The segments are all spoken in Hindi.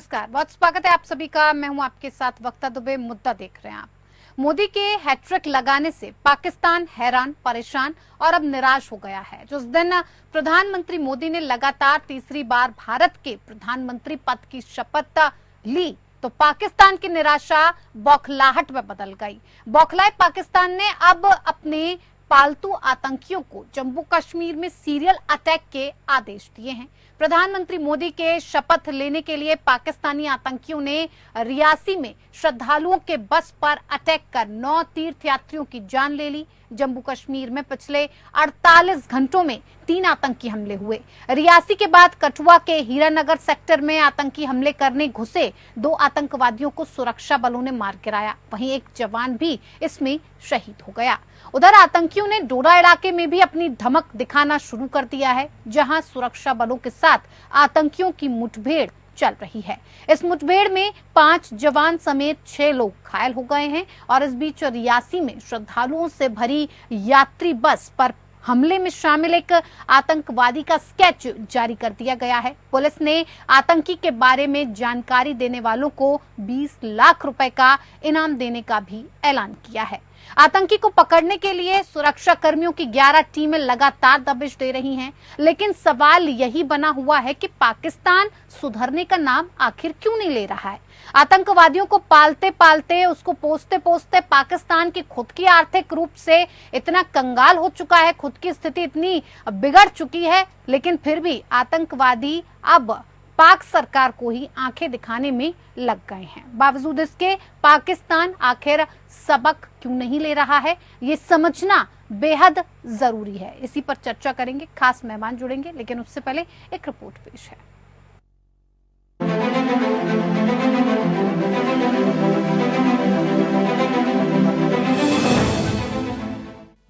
नमस्कार, बहुत स्वागत है आप सभी का। मैं हूं आपके साथ वक्ता दुबे। मुद्दा देख रहे हैं आप। मोदी के हैट्रिक लगाने से पाकिस्तान हैरान, परेशान और अब निराश हो गया है। जिस दिन प्रधानमंत्री मोदी ने लगातार तीसरी बार भारत के प्रधानमंत्री पद की शपथ ली तो पाकिस्तान की निराशा बौखलाहट में बदल गई। बौखलाए पाकिस्तान ने अब अपने पालतू आतंकियों को जम्मू कश्मीर में सीरियल अटैक के आदेश दिए हैं। प्रधानमंत्री मोदी के शपथ लेने के लिए पाकिस्तानी आतंकियों ने रियासी में श्रद्धालुओं के बस पर अटैक कर 9 तीर्थयात्रियों की जान ले ली। जम्मू कश्मीर में पिछले 48 घंटों में 3 आतंकी हमले हुए। रियासी के बाद कठुआ के हीरानगर सेक्टर में आतंकी हमले करने घुसे 2 आतंकवादियों को सुरक्षा बलों ने मार गिराया। वहीं एक जवान भी इसमें शहीद हो गया। उधर आतंकियों ने डोडा इलाके में भी अपनी धमक दिखाना शुरू कर दिया है, जहां सुरक्षा बलों के साथ आतंकियों की मुठभेड़ चल रही है। इस मुठभेड़ में 5 जवान समेत 6 लोग घायल हो गए हैं और इस बीच रियासी में श्रद्धालुओं से भरी यात्री बस पर हमले में शामिल एक आतंकवादी का स्केच जारी कर दिया गया है। पुलिस ने आतंकी के बारे में जानकारी देने वालों को 20 लाख रुपए का इनाम देने का भी ऐलान किया है। आतंकी को पकड़ने के लिए सुरक्षा कर्मियों की 11 टीमें लगातार दबिश दे रही हैं, लेकिन सवाल यही बना हुआ है कि पाकिस्तान सुधरने का नाम आखिर क्यों नहीं ले रहा है। आतंकवादियों को पालते पालते, उसको पोसते पोसते पाकिस्तान की खुद की आर्थिक रूप से इतना कंगाल हो चुका है, खुद की स्थिति इतनी बिगड़ चुकी है, लेकिन फिर भी आतंकवादी अब पाक सरकार को ही आंखें दिखाने में लग गए हैं। बावजूद इसके पाकिस्तान आखिर सबक क्यों नहीं ले रहा है, ये समझना बेहद जरूरी है। इसी पर चर्चा करेंगे, खास मेहमान जुड़ेंगे, लेकिन उससे पहले एक रिपोर्ट पेश है।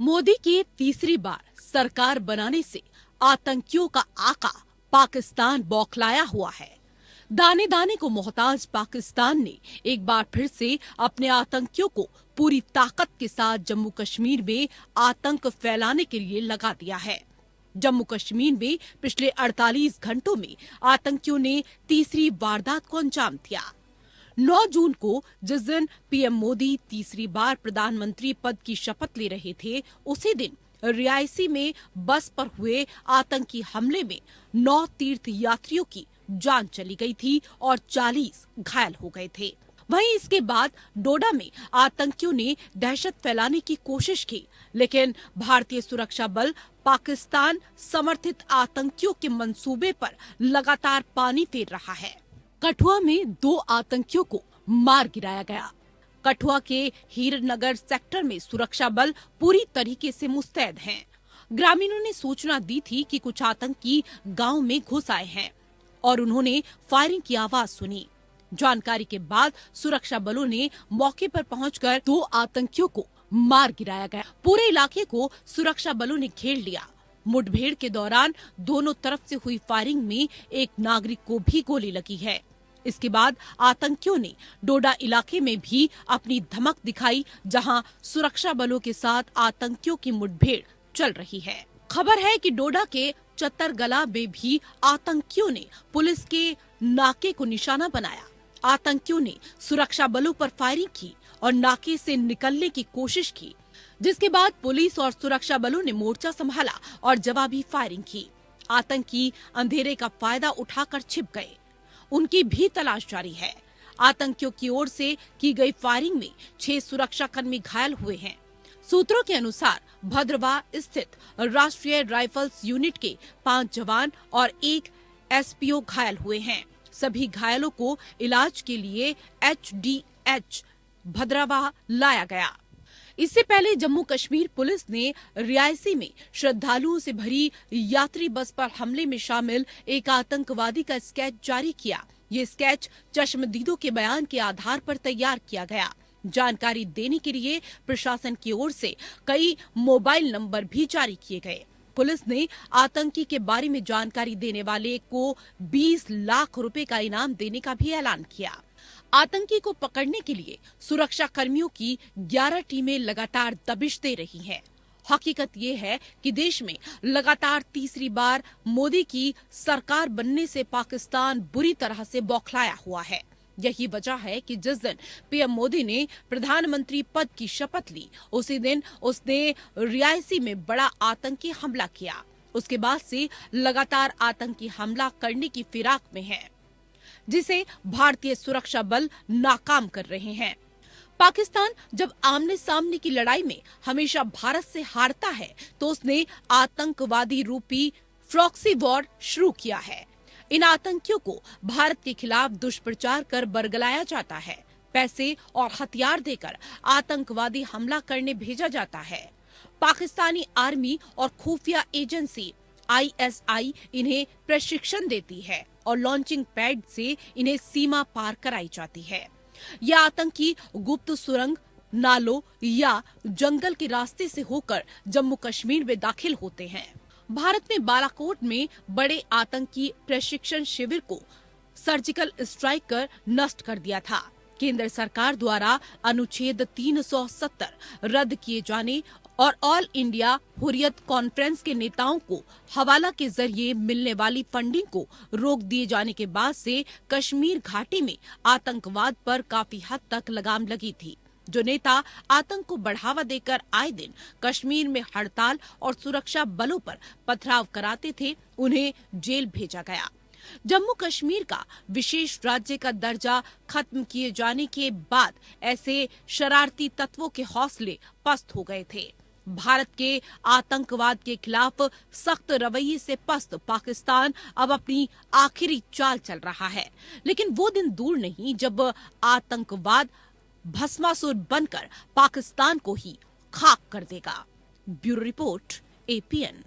मोदी की तीसरी बार सरकार बनाने से आतंकियों का आका पाकिस्तान बौखलाया हुआ है। दाने दाने को मोहताज पाकिस्तान ने एक बार फिर से अपने आतंकियों को पूरी ताकत के साथ जम्मू कश्मीर में आतंक फैलाने के लिए लगा दिया है। जम्मू कश्मीर में पिछले 48 घंटों में आतंकियों ने तीसरी वारदात को अंजाम दिया। 9 जून को जिस दिन पीएम मोदी तीसरी बार प्रधानमंत्री पद की शपथ ले रहे थे, उसी दिन रियासी में बस पर हुए आतंकी हमले में 9 तीर्थ यात्रियों की जान चली गई थी और 40 घायल हो गए थे। वहीं इसके बाद डोडा में आतंकियों ने दहशत फैलाने की कोशिश की, लेकिन भारतीय सुरक्षा बल पाकिस्तान समर्थित आतंकियों के मंसूबे पर लगातार पानी फेर रहा है। कठुआ में 2 आतंकियों को मार गिराया गया। कठुआ के हीरनगर सेक्टर में सुरक्षा बल पूरी तरीके से मुस्तैद हैं। ग्रामीणों ने सूचना दी थी कि कुछ आतंकी गांव में घुस आए हैं और उन्होंने फायरिंग की आवाज सुनी। जानकारी के बाद सुरक्षा बलों ने मौके पर पहुंचकर 2 आतंकियों को मार गिराया गया। पूरे इलाके को सुरक्षा बलों ने घेर लिया। मुठभेड़ के दौरान दोनों तरफ से हुई फायरिंग में एक नागरिक को भी गोली लगी है। इसके बाद आतंकियों ने डोडा इलाके में भी अपनी धमक दिखाई, जहां सुरक्षा बलों के साथ आतंकियों की मुठभेड़ चल रही है। खबर है कि डोडा के चत्तरगला में भी आतंकियों ने पुलिस के नाके को निशाना बनाया। आतंकियों ने सुरक्षा बलों पर फायरिंग की और नाके से निकलने की कोशिश की, जिसके बाद पुलिस और सुरक्षा बलों ने मोर्चा संभाला और जवाबी फायरिंग की। आतंकी अंधेरे का फायदा उठाकर छिप गए। उनकी भी तलाश जारी है। आतंकियों की ओर से की गई फायरिंग में 6 सुरक्षाकर्मी घायल हुए हैं। सूत्रों के अनुसार भद्रवाह स्थित राष्ट्रीय राइफल्स यूनिट के 5 जवान और 1 एसपीओ घायल हुए हैं। सभी घायलों को इलाज के लिए HDH भद्रवाह लाया गया। इससे पहले जम्मू कश्मीर पुलिस ने रियासी में श्रद्धालुओं से भरी यात्री बस पर हमले में शामिल एक आतंकवादी का स्केच जारी किया। ये स्केच चश्मदीदों के बयान के आधार पर तैयार किया गया। जानकारी देने के लिए प्रशासन की ओर से कई मोबाइल नंबर भी जारी किए गए। पुलिस ने आतंकी के बारे में जानकारी देने वाले को 20 लाख रुपए का इनाम देने का भी ऐलान किया। आतंकी को पकड़ने के लिए सुरक्षा कर्मियों की 11 टीमें लगातार दबिश दे रही हैं। हकीकत ये है कि देश में लगातार तीसरी बार मोदी की सरकार बनने से पाकिस्तान बुरी तरह से बौखलाया हुआ है। यही वजह है कि जिस दिन पीएम मोदी ने प्रधानमंत्री पद की शपथ ली, उसी दिन उसने रियासी में बड़ा आतंकी हमला किया। उसके बाद से लगातार आतंकी हमला करने की फिराक में है, जिसे भारतीय सुरक्षा बल नाकाम कर रहे हैं। पाकिस्तान जब आमने सामने की लड़ाई में हमेशा भारत से हारता है, तो उसने आतंकवादी रूपी प्रॉक्सी वॉर शुरू किया है। इन आतंकियों को भारत के खिलाफ दुष्प्रचार कर बरगलाया जाता है, पैसे और हथियार देकर आतंकवादी हमला करने भेजा जाता है। पाकिस्तानी आर्मी और खुफिया एजेंसी ISI इन्हें प्रशिक्षण देती है और लॉन्चिंग पैड से इन्हें सीमा पार कराई जाती है। ये आतंकी गुप्त सुरंग, नालों या जंगल के रास्ते से होकर जम्मू कश्मीर में दाखिल होते हैं। भारत ने बालाकोट में बड़े आतंकी प्रशिक्षण शिविर को सर्जिकल स्ट्राइक कर नष्ट कर दिया था। केंद्र सरकार द्वारा अनुच्छेद 370 रद्द किए जाने और ऑल इंडिया हुर्रियत कॉन्फ्रेंस के नेताओं को हवाला के जरिए मिलने वाली फंडिंग को रोक दिए जाने के बाद से कश्मीर घाटी में आतंकवाद पर काफी हद तक लगाम लगी थी। जो नेता आतंक को बढ़ावा देकर आए दिन कश्मीर में हड़ताल और सुरक्षा बलों पर पथराव कराते थे, उन्हें जेल भेजा गया। जम्मू कश्मीर का विशेष राज्य का दर्जा खत्म किए जाने के बाद ऐसे शरारती तत्वों के हौसले पस्त हो गए थे। भारत के आतंकवाद के खिलाफ सख्त रवैये से पस्त पाकिस्तान अब अपनी आखिरी चाल चल रहा है, लेकिन वो दिन दूर नहीं जब आतंकवाद भस्मासुर बनकर पाकिस्तान को ही खाक कर देगा। Bureau report, APN।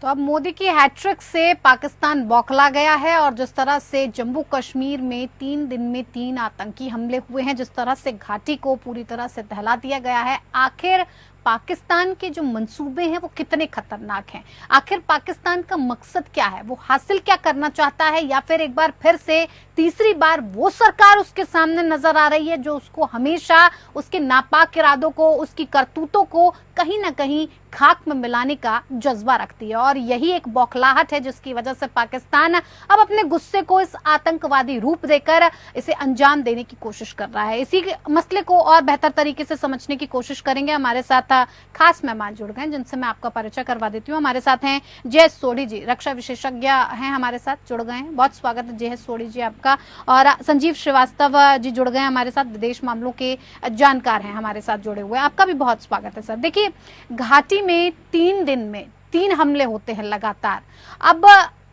तो अब मोदी की हैट्रिक से पाकिस्तान बौखला गया है और जिस तरह से जम्मू कश्मीर में 3 दिन में 3 आतंकी हमले हुए हैं, जिस तरह से घाटी को पूरी तरह से दहला दिया गया है, आखिर पाकिस्तान के जो मंसूबे हैं वो कितने खतरनाक हैं? आखिर पाकिस्तान का मकसद क्या है? वो हासिल क्या करना चाहता है? या फिर एक बार फिर से तीसरी बार वो सरकार उसके सामने नजर आ रही है जो उसको हमेशा उसके नापाक इरादों को, उसकी करतूतों को कहीं ना कहीं खाक में मिलाने का जज्बा रखती है। और यही एक बौखलाहट है जिसकी वजह से पाकिस्तान अब अपने गुस्से को इस आतंकवादी रूप देकर इसे अंजाम देने की कोशिश कर रहा है। इसी मसले को और बेहतर तरीके से समझने की कोशिश करेंगे। हमारे साथ खास मेहमान जुड़ गए जिनसे मैं आपका परिचय करवा देती हूँ। हमारे साथ हैं जयेश सोढ़ी जी, रक्षा विशेषज्ञ हैं, हमारे साथ जुड़ गए हैं। बहुत स्वागत है जयेश सोढ़ी जी आपका। और संजीव श्रीवास्तव जी जुड़ गए हैं हमारे साथ, विदेश मामलों के जानकार हैं, हमारे साथ जुड़े हुए। आपका भी बहुत स्वागत है सर। देखिए, घाटी में 3 दिन में 3 हमले होते हैं लगातार। अब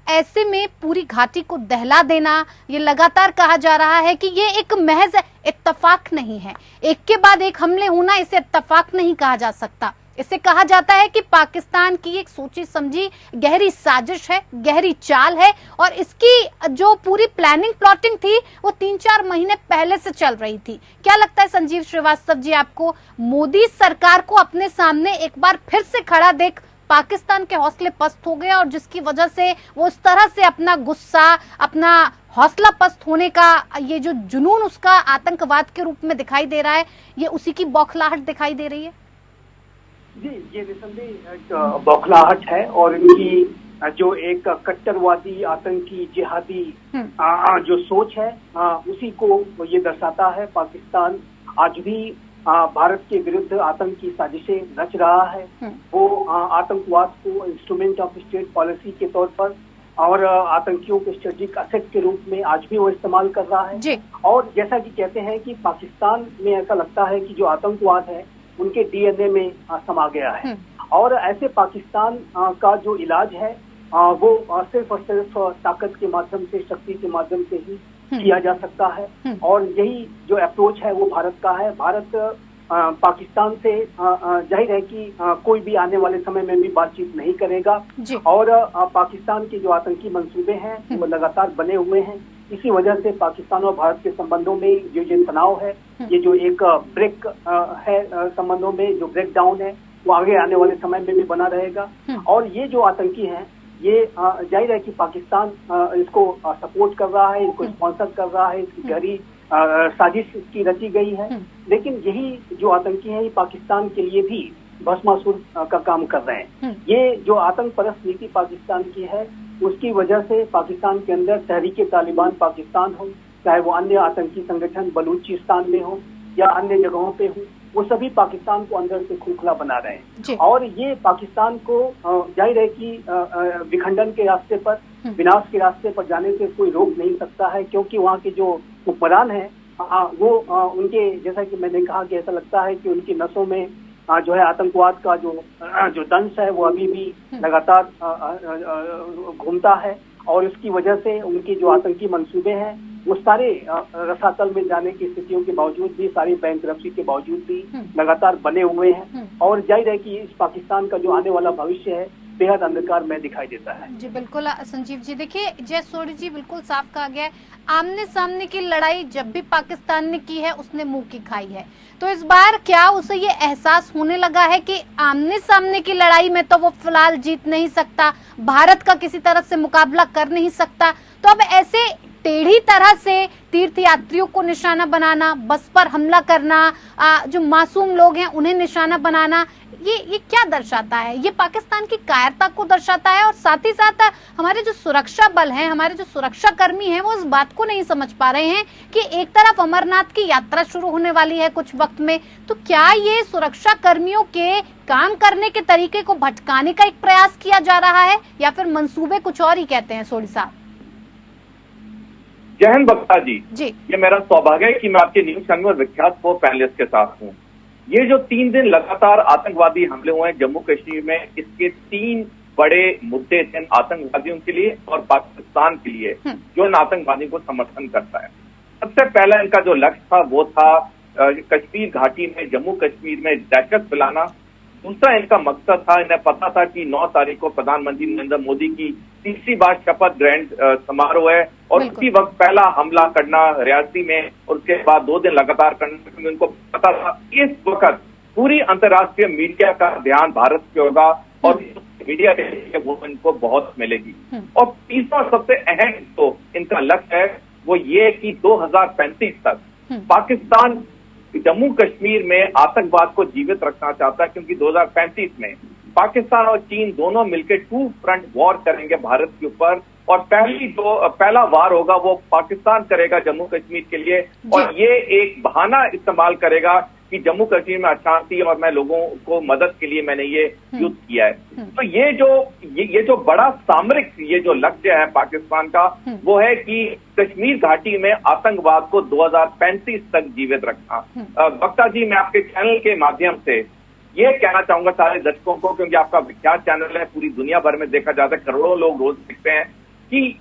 ऐसे में पूरी घाटी को दहला देना, ये लगातार कहा जा रहा है कि ये एक महज इत्तफाक नहीं है, एक के बाद एक हमले होना, इसे इत्तफाक नहीं कहा जा सकता। इसे कहा जाता है कि पाकिस्तान की एक सोची समझी गहरी साजिश है, गहरी चाल है। और इसकी जो पूरी प्लानिंग प्लॉटिंग थी वो 3-4 महीने पहले से चल रही थी। क्या लगता है संजीव श्रीवास्तव जी आपको, मोदी सरकार को अपने सामने एक बार फिर से खड़ा देख पाकिस्तान के हौसले पस्त हो गए और जिसकी वजह से वो इस तरह से अपना गुस्सा, अपना हौसला पस्त होने का ये जो जुनून उसका आतंकवाद के रूप में दिखाई दे रहा है, ये उसी की बौखलाहट दिखाई दे रही है? जी, ये निसंदेह बौखलाहट है और इनकी जो एक कट्टरवादी आतंकी जिहादी जो सोच है उसी को ये दर्शाता है। पाकिस्तान आज भी भारत के विरुद्ध आतंकी साजिशें रच रहा है। वो आतंकवाद को इंस्ट्रूमेंट ऑफ स्टेट पॉलिसी के तौर पर और आतंकियों के स्ट्रेटेजिक असेट के रूप में आज भी वो इस्तेमाल कर रहा है। और जैसा कि कहते हैं कि पाकिस्तान में ऐसा लगता है कि जो आतंकवाद है उनके DNA में समा गया है। और ऐसे पाकिस्तान का जो इलाज है वो सिर्फ और सिर्फ ताकत के माध्यम से, शक्ति के माध्यम से ही किया जा सकता है। और यही जो अप्रोच है वो भारत का है। भारत पाकिस्तान से जाहिर है कि कोई भी आने वाले समय में भी बातचीत नहीं करेगा। और पाकिस्तान के जो आतंकी मंसूबे हैं वो लगातार बने हुए हैं। इसी वजह से पाकिस्तान और भारत के संबंधों में ये तनाव है, ये जो एक ब्रेक है संबंधों में, जो ब्रेक डाउन है वो आगे आने वाले समय में भी बना रहेगा। और ये जो आतंकी हैं ये जाहिर है कि पाकिस्तान इसको सपोर्ट कर रहा है, इसको स्पॉन्सर कर रहा है, इसकी गहरी साजिश की रची गई है। लेकिन यही जो आतंकी है ये पाकिस्तान के लिए भी भस्मासुर का काम कर रहे हैं। ये जो आतंक परस्त नीति पाकिस्तान की है उसकी वजह से पाकिस्तान के अंदर तहरीके तालिबान पाकिस्तान हो, चाहे वो अन्य आतंकी संगठन बलूचिस्तान में हो या अन्य जगहों पे हो, वो सभी पाकिस्तान को अंदर से खोखला बना रहे हैं। और ये पाकिस्तान को जाहिर है कि विखंडन के रास्ते पर, विनाश के रास्ते पर जाने से कोई रोक नहीं सकता है, क्योंकि वहाँ के जो हुक्मरान हैं वो उनके, जैसा कि मैंने कहा कि ऐसा लगता है कि उनकी नसों में जो है आतंकवाद का जो दंश है वो अभी भी लगातार घूमता है। और उसकी वजह से उनकी जो आतंकी मंसूबे हैं वो सारे रसातल में जाने की स्थितियों के बावजूद भी, सारी बैंकरप्सी के बावजूद भी लगातार बने हुए हैं। और जाहिर है कि इस पाकिस्तान का जो आने वाला भविष्य है बेहद अंधकार में दिखाई देता है। जी बिल्कुल संजीव जी, देखिए जय सूर्य जी बिल्कुल साफ कहा गया है, आमने सामने की लड़ाई जब भी पाकिस्तान ने की है उसने मुंह की खाई है। तो इस बार क्या उसे ये एहसास होने लगा है कि आमने सामने की लड़ाई में तो वो फिलहाल जीत नहीं सकता, भारत का किसी तरह से मुकाबला कर नहीं सकता, तो अब ऐसे टेढ़ी तरह से तीर्थयात्रियों को निशाना बनाना, बस पर हमला करना, जो मासूम लोग हैं उन्हें निशाना बनाना, ये क्या दर्शाता है? ये पाकिस्तान की कायरता को दर्शाता है। और साथ ही साथ हमारे जो सुरक्षा बल हैं, हमारे जो सुरक्षा कर्मी हैं, वो इस बात को नहीं समझ पा रहे हैं कि एक तरफ अमरनाथ की यात्रा शुरू होने वाली है कुछ वक्त में, तो क्या ये सुरक्षा कर्मियों के काम करने के तरीके को भटकाने का एक प्रयास किया जा रहा है या फिर मंसूबे कुछ और ही कहते हैं? सोडी साहब। जय हिंद बख्ता जी। ये मेरा सौभाग्य है कि मैं आपके न्यूज चैनल और विख्यात को पैनलिस्ट के साथ हूँ। ये जो 3 दिन लगातार आतंकवादी हमले हुए हैं जम्मू कश्मीर में, इसके 3 बड़े मुद्दे थे आतंकवादियों के लिए और पाकिस्तान के लिए, जो इन आतंकवादियों को समर्थन करता है। सबसे पहला इनका जो लक्ष्य था वो था कश्मीर घाटी में, जम्मू कश्मीर में दहशत फैलाना। दूसरा इनका मकसद था, इन्हें पता था कि 9 तारीख को प्रधानमंत्री नरेंद्र मोदी की तीसरी बार शपथ ग्रहण समारोह है और उसी वक्त पहला हमला करना रियासी में और उसके बाद 2 दिन लगातार करना, क्योंकि उनको पता था इस वक्त पूरी अंतर्राष्ट्रीय मीडिया का ध्यान भारत पे होगा और मीडिया वो इनको बहुत मिलेगी। और तीसरा सबसे अहम तो इनका लक्ष्य है वो ये कि 2035 तक पाकिस्तान जम्मू कश्मीर में आतंकवाद को जीवित रखना चाहता है, क्योंकि 2035 में पाकिस्तान और चीन दोनों मिलकर 2 फ्रंट वॉर करेंगे भारत के ऊपर। और पहला वार होगा वो पाकिस्तान करेगा जम्मू कश्मीर के लिए, और ये एक बहाना इस्तेमाल करेगा कि जम्मू कश्मीर में अशांति और मैं लोगों को मदद के लिए मैंने ये युद्ध किया है। तो ये जो बड़ा सामरिक ये जो लक्ष्य है पाकिस्तान का, वो है कि कश्मीर घाटी में आतंकवाद को 2035 तक जीवित रखना। बख्ता जी, मैं आपके चैनल के माध्यम से ये कहना चाहूंगा सारे दर्शकों को, क्योंकि आपका विख्यात चैनल है, पूरी दुनिया भर में देखा जाता है, करोड़ों लोग रोज देखते हैं, कि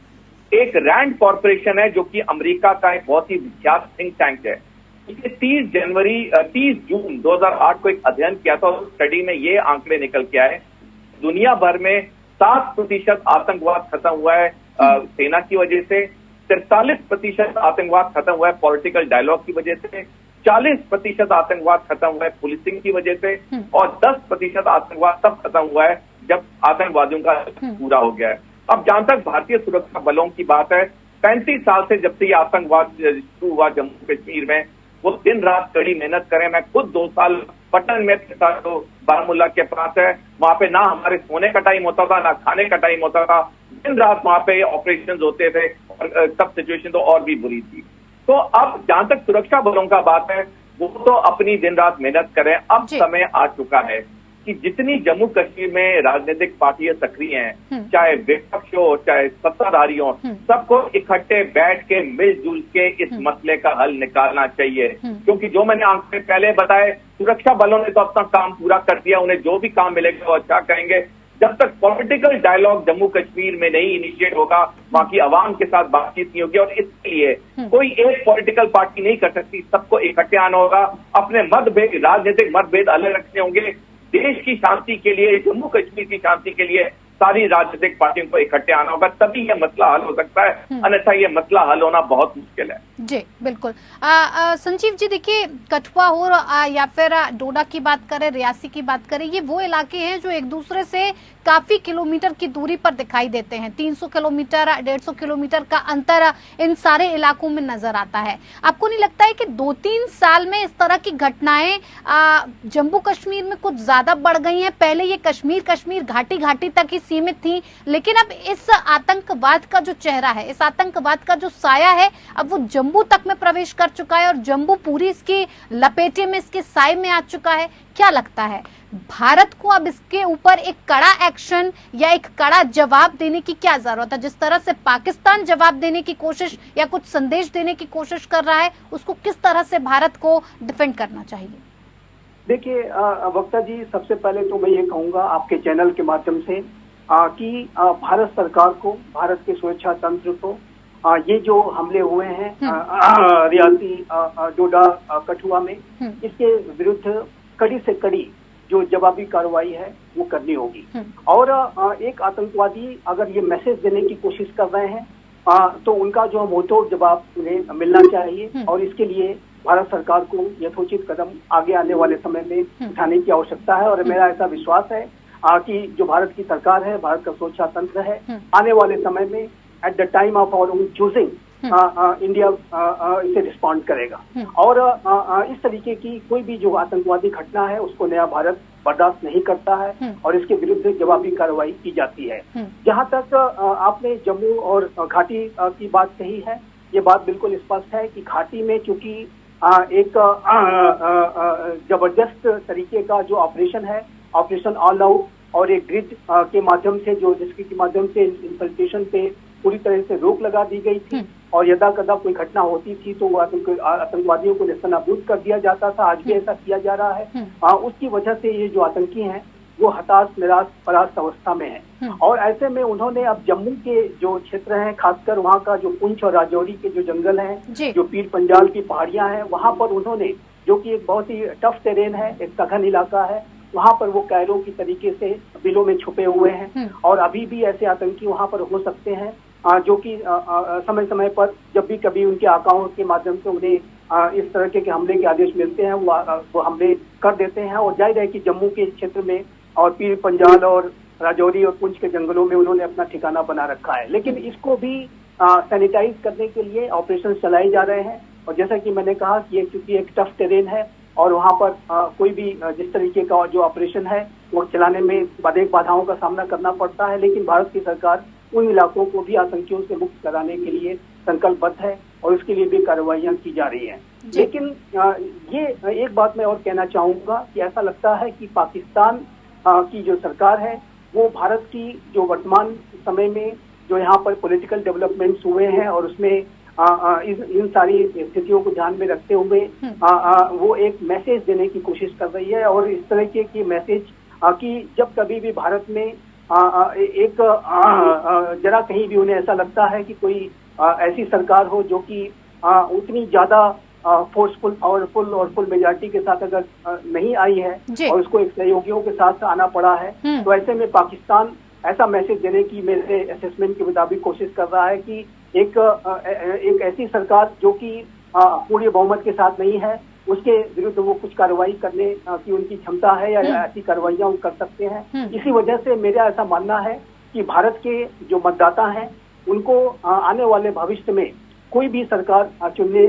एक रैंड कॉर्पोरेशन है जो कि अमेरिका का एक बहुत ही विख्यात थिंक टैंक है। इसने 30 जून 2008 को एक अध्ययन किया था और स्टडी में ये आंकड़े निकल के आए, दुनिया भर में 7% आतंकवाद खत्म हुआ है सेना की वजह से, 43% आतंकवाद खत्म हुआ है पॉलिटिकल डायलॉग की वजह से, 40% आतंकवाद खत्म हुआ है पुलिसिंग की वजह से, और 10% आतंकवाद तब खत्म हुआ है जब आतंकवादियों का पूरा हो गया है। अब जहां तक भारतीय सुरक्षा बलों की बात है, 35 साल से जब से ये आतंकवाद शुरू हुआ जम्मू कश्मीर में, वो दिन रात कड़ी मेहनत करें। मैं खुद 2 साल पटन में था, तो बारामूला के पास है, वहां पे ना हमारे सोने का टाइम होता था ना खाने का टाइम होता था, दिन रात वहां पे ऑपरेशन होते थे और तब सिचुएशन तो और भी बुरी थी। तो अब जहां तक सुरक्षा बलों का बात है, वो तो अपनी दिन रात मेहनत करें। अब समय आ चुका है कि जितनी जम्मू कश्मीर में राजनीतिक पार्टियां सक्रिय हैं, चाहे विपक्ष हो चाहे सत्ताधारी हो, सबको इकट्ठे बैठ के मिलजुल के इस मसले का हल निकालना चाहिए। क्योंकि जो मैंने आंकड़े पहले बताए, सुरक्षा बलों ने तो अपना काम पूरा कर दिया, उन्हें जो भी काम मिलेगा वो अच्छा करेंगे। जब तक पॉलिटिकल डायलॉग जम्मू कश्मीर में नहीं इनिशिएट होगा, वहां की आवाम के साथ बातचीत नहीं होगी, और इसके लिए कोई एक पॉलिटिकल पार्टी नहीं कर सकती, सबको इकट्ठे आना होगा, अपने मतभेद, राजनीतिक मतभेद अलग रखने होंगे। देश की शांति के लिए, जम्मू कश्मीर की शांति के लिए सारी राजनीतिक पार्टियों को इकट्ठे आना होगा, तभी ये मसला हल हो सकता है, अन्यथा ये मसला हल होना बहुत मुश्किल है। जी बिल्कुल। संजीव जी, देखिए कठुआ हो या फिर डोडा की बात करें, रियासी की बात करें, ये वो इलाके हैं जो एक दूसरे से काफी किलोमीटर की दूरी पर दिखाई देते हैं। 300 किलोमीटर 150 किलोमीटर का अंतर इन सारे इलाकों में नजर आता है। आपको नहीं लगता है कि 2-3 साल में इस तरह की घटनाएं जम्मू कश्मीर में कुछ ज्यादा बढ़ गई हैं? पहले ये कश्मीर घाटी घाटी तक ही सीमित थी, लेकिन अब इस आतंकवाद का जो चेहरा है, इस आतंकवाद का जो साया है, अब वो जम्मू तक में प्रवेश कर चुका है और जम्मू पूरी इसकी लपेटे में, इसके साए में आ चुका है। क्या लगता है भारत को अब इसके ऊपर एक कड़ा एक्शन या एक कड़ा जवाब देने की क्या जरूरत है? जिस तरह से पाकिस्तान जवाब देने की कोशिश या कुछ संदेश देने की कोशिश कर रहा है, उसको किस तरह से भारत को डिफेंड करना चाहिए? देखिए वक्ता जी, सबसे पहले तो मैं ये कहूंगा आपके चैनल के माध्यम से कि भारत सरकार को, भारत के सुरक्षा तंत्र को ये जो हमले हुए हैं रियासी डोडा कठुआ में, इसके विरुद्ध कड़ी से कड़ी जो जवाबी कार्रवाई है वो करनी होगी। और एक आतंकवादी अगर ये मैसेज देने की कोशिश कर रहे हैं तो उनका जो मुंहतोड़ जवाब उन्हें मिलना चाहिए और इसके लिए भारत सरकार को यथोचित कदम आगे आने वाले समय में उठाने की आवश्यकता है। और मेरा ऐसा विश्वास है कि जो भारत की सरकार है, भारत का सुरक्षा तंत्र है, आने वाले समय में at the time of our own choosing India इसे रिस्पॉन्ड करेगा। और इस तरीके की कोई भी जो आतंकवादी घटना है उसको नया भारत बर्दाश्त नहीं करता है और इसके विरुद्ध जवाबी कार्रवाई की जाती है। जहां तक आपने जम्मू और घाटी की बात कही है, ये बात बिल्कुल स्पष्ट है कि घाटी में चूंकि एक जबरदस्त तरीके का जो ऑपरेशन है, ऑपरेशन ऑल आउट, और एक ग्रिड के माध्यम से जिसके माध्यम से इन्फिल्ट्रेशन पे पूरी तरह से रोक लगा दी गई थी और यदा कदा कोई घटना होती थी तो वो आतंकवादियों को नेस्तनाबूद कर दिया जाता था। आज भी ऐसा किया जा रहा है। उसकी वजह से ये जो आतंकी हैं वो हताश, निराश, परास्त अवस्था में है। और ऐसे में उन्होंने अब जम्मू के जो क्षेत्र हैं, खासकर वहाँ का जो पुंछ और राजौरी के जो जंगल हैं, जो पीर पंजाल की पहाड़ियां हैं, वहाँ पर उन्होंने, जो कि एक बहुत ही टफ टेरेन है, एक सघन इलाका है, वहाँ पर वो कैरों की तरीके से बिलों में छुपे हुए हैं और अभी भी ऐसे आतंकी वहाँ पर हो सकते हैं जो कि समय समय पर जब भी कभी उनके आकाओं के माध्यम से उन्हें इस तरह के हमले के आदेश मिलते हैं वो हमले कर देते हैं। और जाहिर है कि जम्मू के क्षेत्र में और पीर पंजाल और राजौरी और पुंछ के जंगलों में उन्होंने अपना ठिकाना बना रखा है। लेकिन इसको भी सैनिटाइज करने के लिए ऑपरेशन चलाए जा रहे हैं। और जैसा कि मैंने कहा कि क्योंकि एक टफ टेरेन है और वहाँ पर कोई भी जिस तरीके का जो ऑपरेशन है वो चलाने में अनेक बाधाओं का सामना करना पड़ता है, लेकिन भारत की सरकार उन इलाकों को भी आतंकियों से मुक्त कराने के लिए संकल्पबद्ध है और उसके लिए भी कार्रवाइयां की जा रही हैं। लेकिन ये एक बात मैं और कहना चाहूंगा कि ऐसा लगता है कि पाकिस्तान की जो सरकार है वो भारत की जो वर्तमान समय में जो यहाँ पर पॉलिटिकल डेवलपमेंट्स हुए हैं और उसमें इन सारी स्थितियों को ध्यान में रखते हुए वो एक मैसेज देने की कोशिश कर रही है। और इस तरह के मैसेज कि जब कभी भी भारत में एक जरा कहीं भी उन्हें ऐसा लगता है कि कोई ऐसी सरकार हो जो कि उतनी ज्यादा फोर्सफुल, पावरफुल और फुल मेजॉरिटी के साथ अगर नहीं आई है और उसको एक सहयोगियों के साथ आना पड़ा है, तो ऐसे में पाकिस्तान ऐसा मैसेज देने की मेरे असेसमेंट के मुताबिक कोशिश कर रहा है कि एक ऐसी सरकार जो कि पूरी बहुमत के साथ नहीं है, उसके विरुद्ध वो कुछ कार्रवाई करने की उनकी क्षमता है या ऐसी कार्रवाइयां कर सकते हैं। इसी वजह से मेरा ऐसा मानना है कि भारत के जो मतदाता हैं उनको आने वाले भविष्य में कोई भी सरकार चुनने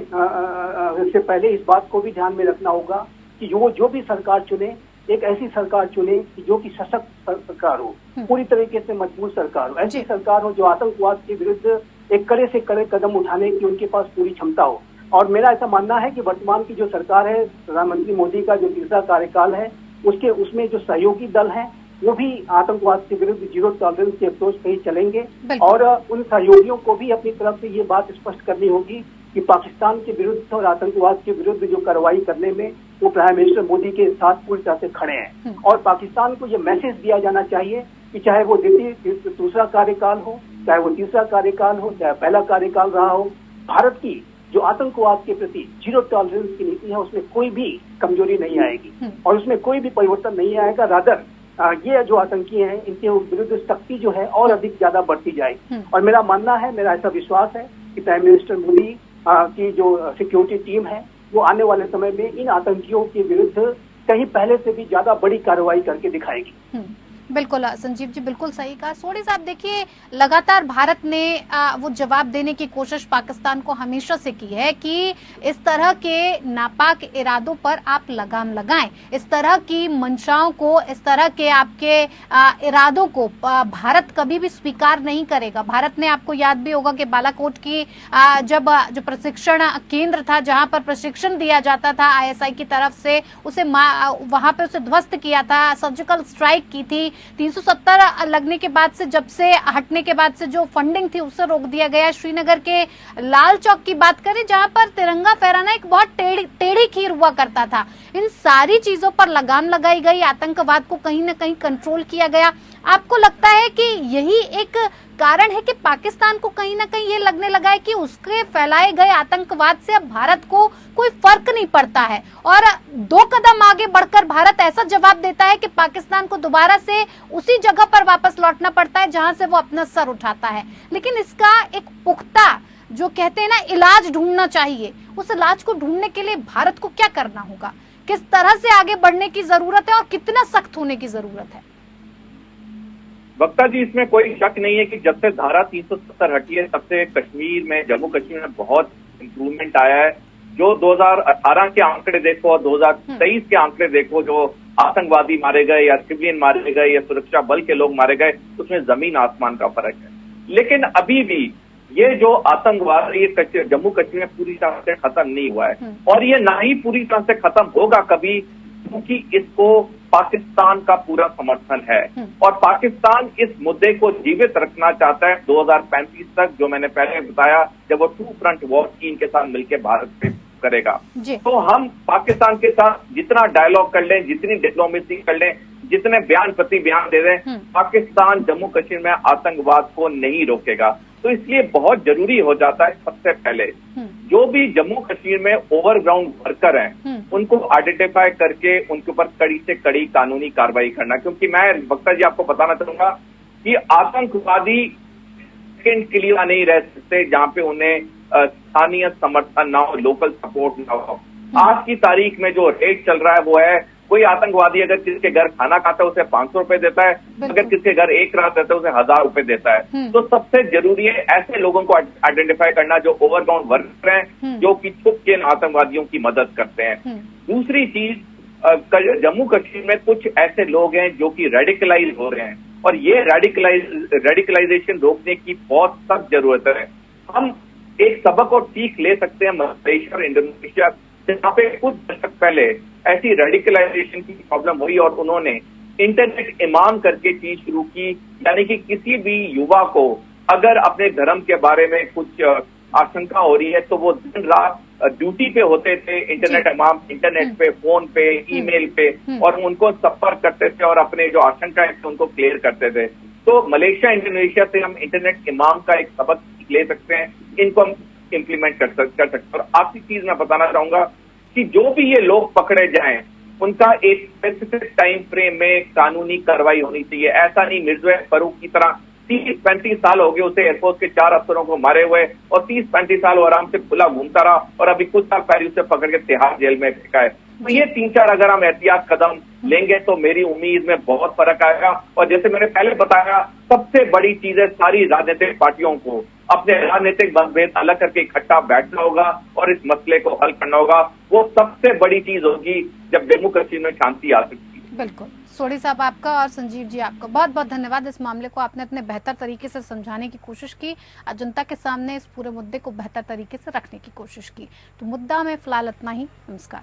से पहले इस बात को भी ध्यान में रखना होगा कि वो जो भी सरकार चुने, एक ऐसी सरकार चुने जो कि सशक्त सरकार हो, पूरी तरीके से मजबूत सरकार हो, ऐसी सरकार हो जो आतंकवाद के विरुद्ध एक कड़े से कड़े कदम उठाने की उनके पास पूरी क्षमता हो। और मेरा ऐसा मानना है कि वर्तमान की जो सरकार है, प्रधानमंत्री मोदी का जो तीसरा कार्यकाल है, उसमें जो सहयोगी दल हैं वो भी आतंकवाद के विरुद्ध जीरो टॉलरेंस के अप्रोच पे ही चलेंगे। और उन सहयोगियों को भी अपनी तरफ से ये बात स्पष्ट करनी होगी कि पाकिस्तान के विरुद्ध और आतंकवाद के विरुद्ध जो कार्रवाई करने में वो प्राइम मिनिस्टर मोदी के साथ पूरी तरह से खड़े हैं। और पाकिस्तान को ये मैसेज दिया जाना चाहिए कि चाहे वो दूसरा कार्यकाल हो, चाहे वो तीसरा कार्यकाल हो, चाहे पहला कार्यकाल रहा हो, भारत की जो आतंकवाद के प्रति जीरो टॉलरेंस की नीति है उसमें कोई भी कमजोरी नहीं आएगी और उसमें कोई भी परिवर्तन नहीं आएगा। रादर ये जो आतंकी हैं इनके विरुद्ध सख्ती जो है और अधिक ज्यादा बढ़ती जाएगी। और मेरा मानना है, मेरा ऐसा विश्वास है कि प्राइम मिनिस्टर मोदी की जो सिक्योरिटी टीम है वो आने वाले समय में इन आतंकियों के विरुद्ध कहीं पहले से भी ज्यादा बड़ी कार्रवाई करके दिखाएगी। बिल्कुल संजीव जी, बिल्कुल सही कहा। सोढ़ी साहब देखिए, लगातार भारत ने वो जवाब देने की कोशिश पाकिस्तान को हमेशा से की है कि इस तरह के नापाक इरादों पर आप लगाम लगाएं, इस तरह की मंशाओं को, इस तरह के आपके इरादों को भारत कभी भी स्वीकार नहीं करेगा। भारत ने, आपको याद भी होगा कि बालाकोट की जब जो प्रशिक्षण केंद्र था जहां पर प्रशिक्षण दिया जाता था ISI की तरफ से, उसे वहां पे उसे ध्वस्त किया था, सर्जिकल स्ट्राइक की थी। 370 लगने के बाद से, जब से हटने के बाद से जो फंडिंग थी उसे रोक दिया गया। श्रीनगर के लाल चौक की बात करें जहां पर तिरंगा फहराना एक बहुत टेढ़ी खीर हुआ करता था, इन सारी चीजों पर लगाम लगाई गई, आतंकवाद को कहीं ना कहीं कंट्रोल किया गया। आपको लगता है कि यही एक कारण है कि पाकिस्तान को कहीं ना कहीं ये लगने लगा है कि उसके फैलाए गए आतंकवाद से अब भारत को कोई फर्क नहीं पड़ता है, और 2 कदम आगे बढ़कर भारत ऐसा जवाब देता है कि पाकिस्तान को दोबारा से उसी जगह पर वापस लौटना पड़ता है जहां से वो अपना सर उठाता है। लेकिन इसका एक पुख्ता, जो कहते हैं ना, इलाज ढूंढना चाहिए। उस इलाज को ढूंढने के लिए भारत को क्या करना होगा, किस तरह से आगे बढ़ने की जरूरत है और कितना सख्त होने की जरूरत है? वक्ता जी, इसमें कोई शक नहीं है कि जब से धारा 370 हटी है तब से कश्मीर में, जम्मू कश्मीर में बहुत इम्प्रूवमेंट आया है। जो 2018 के आंकड़े देखो और 2023 के आंकड़े देखो, जो आतंकवादी मारे गए या सिविलियन मारे गए या सुरक्षा बल के लोग मारे गए, उसमें जमीन आसमान का फर्क है। लेकिन अभी भी ये जो आतंकवाद, ये जम्मू कश्मीर में पूरी तरह से खत्म नहीं हुआ है, और ये ना ही पूरी तरह से खत्म होगा कभी, क्योंकि इसको पाकिस्तान का पूरा समर्थन है और पाकिस्तान इस मुद्दे को जीवित रखना चाहता है 2035 तक, जो मैंने पहले बताया, जब वो 2 फ्रंट वॉर चीन के साथ मिलकर भारत पे करेगा। तो हम पाकिस्तान के साथ जितना डायलॉग कर लें, जितनी डिप्लोमेसी कर लें, जितने बयान प्रति बयान दे दें, पाकिस्तान जम्मू कश्मीर में आतंकवाद को नहीं रोकेगा। तो इसलिए बहुत जरूरी हो जाता है सबसे पहले जो भी जम्मू कश्मीर में ओवरग्राउंड वर्कर हैं उनको आइडेंटिफाई करके उनके ऊपर कड़ी से कड़ी कानूनी कार्रवाई करना। क्योंकि मैं वक्ता जी आपको बताना चाहूंगा कि आतंकवादी सेकंड के लिए नहीं रह सकते जहां पे उन्हें स्थानीय समर्थन ना हो, लोकल सपोर्ट ना हो। आज की तारीख में जो रेट चल रहा है वो है, कोई आतंकवादी अगर किसके घर खाना खाता है उसे 500 रुपए देता है, अगर किसके घर एक रात रहता है उसे 1000 रुपए देता है। तो सबसे जरूरी है ऐसे लोगों को आइडेंटिफाई करना जो ओवरग्राउंड वर्कर हैं, जो कि छुप के आतंकवादियों की मदद करते हैं। दूसरी चीज, जम्मू कश्मीर में कुछ ऐसे लोग हैं जो कि रेडिकलाइज हो रहे हैं, और ये रेडिकलाइजेशन रोकने की बहुत सख्त जरूरत है। हम एक सबक और सीख ले सकते हैं मलेशिया और इंडोनेशिया, जहां पे कुछ दशक पहले ऐसी रेडिकलाइजेशन की प्रॉब्लम हुई और उन्होंने इंटरनेट इमाम करके चीज शुरू की, यानी कि किसी भी युवा को अगर अपने धर्म के बारे में कुछ आशंका हो रही है तो वो दिन रात ड्यूटी पे होते थे, इंटरनेट इमाम, इंटरनेट पे, फोन पे, ईमेल पे, और उनको संपर्क करते थे और अपने जो आशंकाएं थे उनको क्लियर करते थे। तो मलेशिया, इंडोनेशिया से हम इंटरनेट इमाम का एक सबक ले सकते हैं, इनको हम इम्प्लीमेंट कर सकते हैं। और आखिरी चीज मैं बताना चाहूंगा कि जो भी ये लोग पकड़े जाएं उनका एक स्पेसिफिक टाइम फ्रेम में कानूनी कार्रवाई होनी चाहिए। ऐसा नहीं मिर्ज़ा फरूक की तरह 30-35 साल हो गए उसे एयरफोर्स के 4 अफसरों को मारे हुए, और 30-35 साल वो आराम से खुला घूमता रहा, और अभी कुछ साल पहले उसे पकड़ के तिहाड़ जेल में फेंका है। तो ये 3-4 अगर हम एहतियात कदम लेंगे तो मेरी उम्मीद में बहुत फर्क आएगा। और जैसे मैंने पहले बताया, सबसे बड़ी चीज है सारी राजनीतिक पार्टियों को अपने राजनीतिक मतभेद अलग करके इकट्ठा बैठना होगा और इस मसले को हल करना होगा। वो सबसे बड़ी चीज होगी जब जम्मू कश्मीर में शांति आ सकती है। बिल्कुल। सोढ़ी साहब आपका और संजीव जी आपका बहुत बहुत धन्यवाद। इस मामले को आपने अपने बेहतर तरीके से समझाने की कोशिश की, जनता के सामने इस पूरे मुद्दे को बेहतर तरीके से रखने की कोशिश की। तो मुद्दा में फिलहाल इतना ही। नमस्कार।